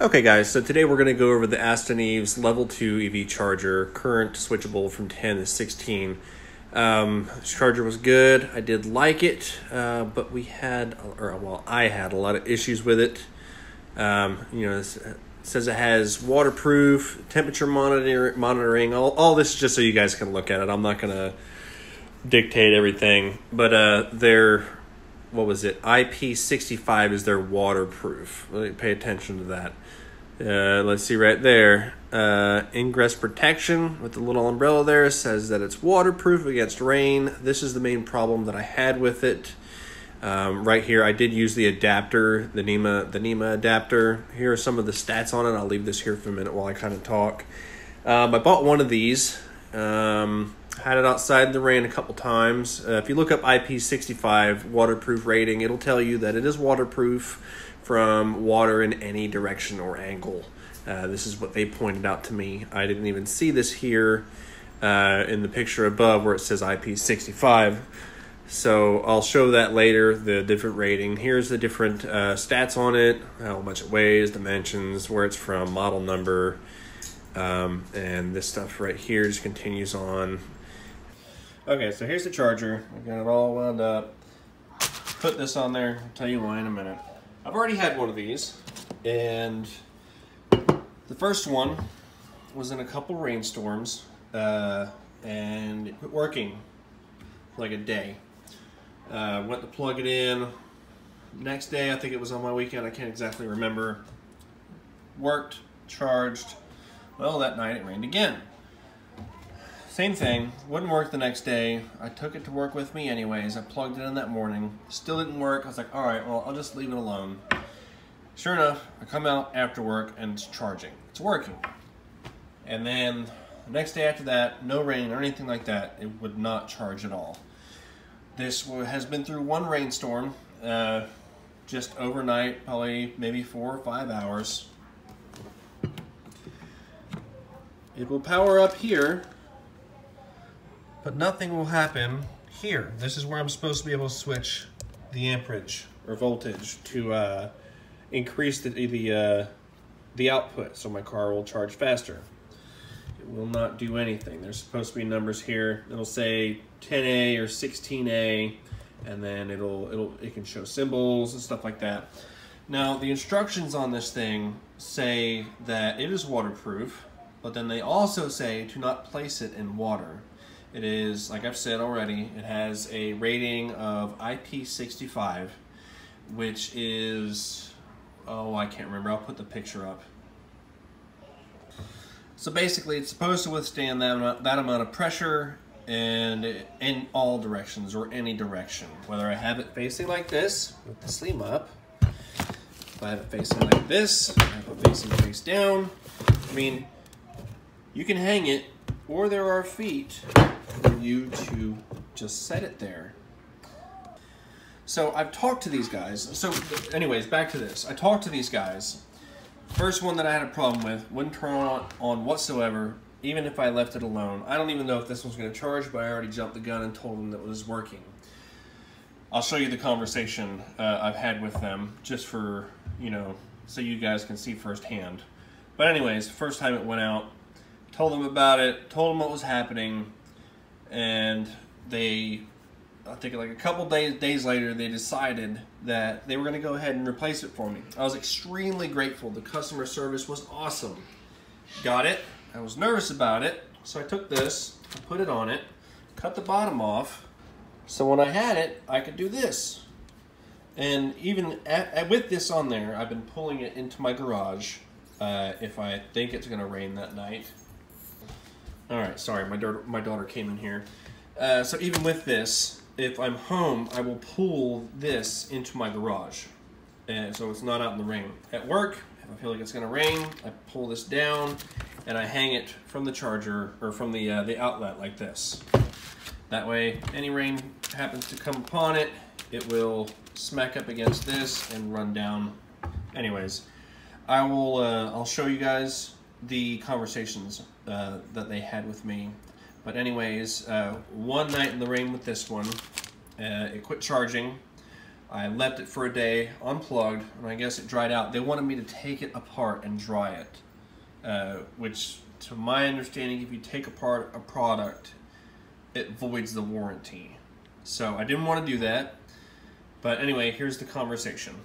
Okay guys, so today we're going to go over the astoneves Level 2 EV charger, current switchable from 10 to 16. This charger was good, I did like it, but I had a lot of issues with it. It says it has waterproof, temperature monitoring, all this is just so you guys can look at it. I'm not going to dictate everything, but IP65 is their waterproof. Pay attention to that. Let's see right there. Ingress protection with the little umbrella there says that it's waterproof against rain. This is the main problem that I had with it. Right here, I did use the adapter, the NEMA adapter. Here are some of the stats on it. I'll leave this here for a minute while I kind of talk. I bought one of these. Had it outside in the rain a couple times. If you look up IP65 waterproof rating, it'll tell you that it is waterproof from water in any direction or angle. This is what they pointed out to me. I didn't even see this here in the picture above where it says IP65. So I'll show that later, the different rating. Here's the different stats on it, how much it weighs, dimensions, where it's from, model number, and this stuff right here just continues on. Okay, so here's the charger. I got it all wound up. Put this on there. I'll tell you why in a minute. I've already had one of these, and the first one was in a couple rainstorms, and it quit working like a day. Went to plug it in. Next day, I think it was on my weekend. I can't exactly remember. Worked, charged. Well, that night it rained again. Same thing, wouldn't work the next day. I took it to work with me anyways. I plugged it in that morning. Still didn't work. I was like, all right, well, I'll just leave it alone. Sure enough, I come out after work and it's charging. It's working. And then the next day after that, no rain or anything like that, it would not charge at all. This has been through one rainstorm, just overnight, probably maybe 4 or 5 hours. It will power up here, but nothing will happen here. This is where I'm supposed to be able to switch the amperage or voltage to increase the output so my car will charge faster. It will not do anything. There's supposed to be numbers here. It'll say 10A or 16A, and then it can show symbols and stuff like that. Now, the instructions on this thing say that it is waterproof, but then they also say to not place it in water. It is, like I've said already, it has a rating of IP65, which is, I can't remember. I'll put the picture up. So basically, it's supposed to withstand that amount of pressure and in all directions or any direction. Whether I have it facing like this with the sleeve up, if I have it facing like this, if I have it facing face down. I mean, you can hang it, or there are feet for you to just set it there. So I've talked to these guys. So anyways, back to this. I talked to these guys. First one that I had a problem with wouldn't turn on whatsoever, even if I left it alone. I don't even know if this one's going to charge, but I already jumped the gun and told them that it was working. I'll show you the conversation I've had with them, just for, so you guys can see firsthand. But anyways, first time it went out, told them about it, told them what was happening, and I think like a couple days later, they decided that they were going to go ahead and replace it for me. I was extremely grateful. The customer service was awesome. Got it. I was nervous about it, so I took this, put it on it, cut the bottom off, so when I had it, I could do this. And even with this on there, I've been pulling it into my garage if I think it's going to rain that night. All right, sorry, my daughter came in here. So even with this, if I'm home, I will pull this into my garage, and so it's not out in the rain. At work, if I feel like it's going to rain, I pull this down and I hang it from the charger or from the outlet like this. That way, any rain happens to come upon it, it will smack up against this and run down. Anyways, I'll show you guys the conversations that they had with me. But anyways, one night in the rain with this one, it quit charging. I left it for a day unplugged, and I guess it dried out. They wanted me to take it apart and dry it, which, to my understanding, if you take apart a product, it voids the warranty. So I didn't want to do that. But anyway, here's the conversation.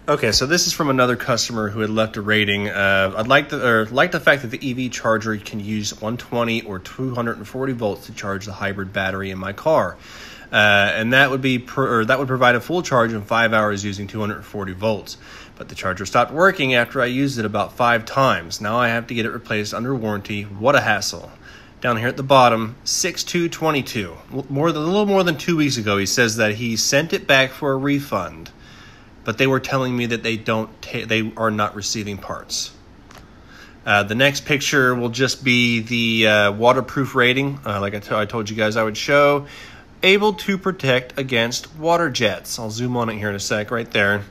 Okay, so this is from another customer who had left a rating. I'd like the fact that the EV charger can use 120 or 240 volts to charge the hybrid battery in my car, and that would provide a full charge in 5 hours using 240 volts. But the charger stopped working after I used it about 5 times. Now I have to get it replaced under warranty. What a hassle! Down here at the bottom, 6222. A little more than 2 weeks ago, he says that he sent it back for a refund, but they were telling me that they are not receiving parts. The next picture will just be the waterproof rating, like I told you guys I would show. Able to protect against water jets. I'll zoom on it here in a sec, right there.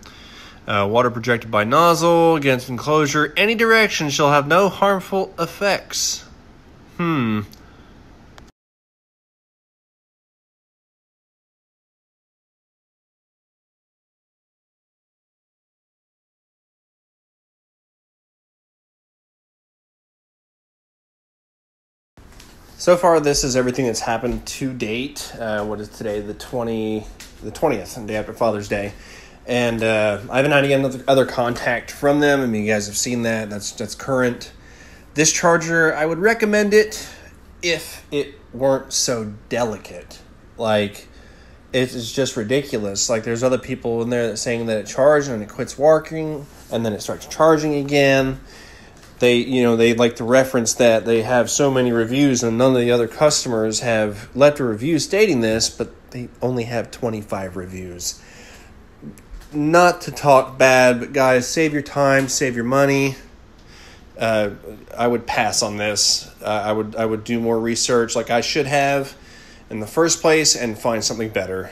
Water projected by nozzle against enclosure. Any direction shall have no harmful effects. So far, this is everything that's happened to date. What is today? The 20th, the day after Father's Day. And I haven't had any other contact from them. I mean, you guys have seen that. That's current. This charger, I would recommend it if it weren't so delicate. Like, it's just ridiculous. Like, there's other people in there that saying that it charged and it quits working, and then it starts charging again. They like to reference that they have so many reviews and none of the other customers have left a review stating this, but they only have 25 reviews. Not to talk bad, but guys, save your time, save your money. I would pass on this. I would do more research like I should have in the first place and find something better.